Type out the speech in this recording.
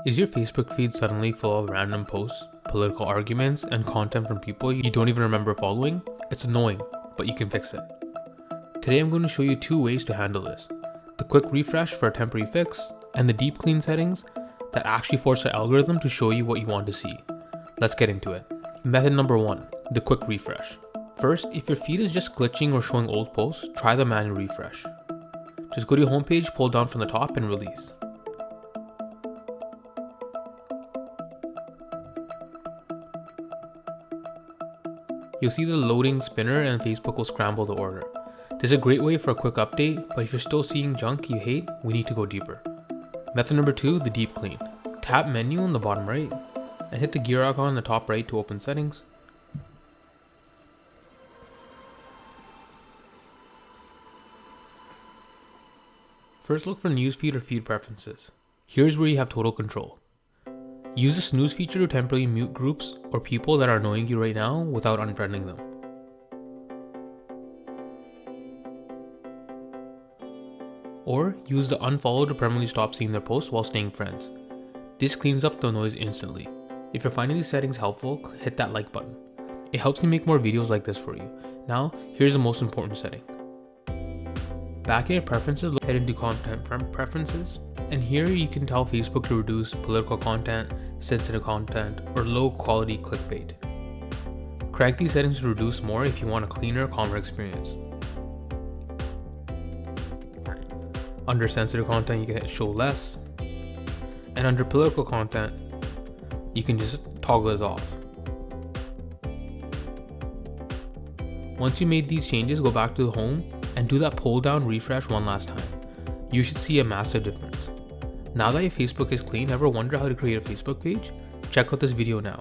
Is your Facebook feed suddenly full of random posts, political arguments, and content from people you don't even remember following? It's annoying, but you can fix it. Today I'm going to show you 2 ways to handle this. The quick refresh for a temporary fix, and the deep clean settings that actually force the algorithm to show you what you want to see. Let's get into it. Method number 1, the quick refresh. First, if your feed is just glitching or showing old posts, try the manual refresh. Just go to your homepage, pull down from the top, and release. You'll see the loading spinner and Facebook will scramble the order. This is a great way for a quick update, but if you're still seeing junk you hate, we need to go deeper. Method number 2, the deep clean. Tap menu on the bottom right and hit the gear icon on the top right to open settings. First, look for newsfeed or feed preferences. Here's where you have total control. Use the snooze feature to temporarily mute groups or people that are annoying you right now without unfriending them. Or use the unfollow to permanently stop seeing their posts while staying friends. This cleans up the noise instantly. If you're finding these settings helpful, hit that like button. It helps me make more videos like this for you. Now, here's the most important setting. Back in your preferences, head into content preferences, and here you can tell Facebook to reduce political content, sensitive content, or low quality clickbait. Crank these settings to reduce more if you want a cleaner, calmer experience. Under sensitive content, you can hit show less, and under political content, you can just toggle it off. Once you made these changes, go back to the home and do that pull down refresh one last time. You should see a massive difference. Now that your Facebook is clean, ever wonder how to create a Facebook page? Check out this video now.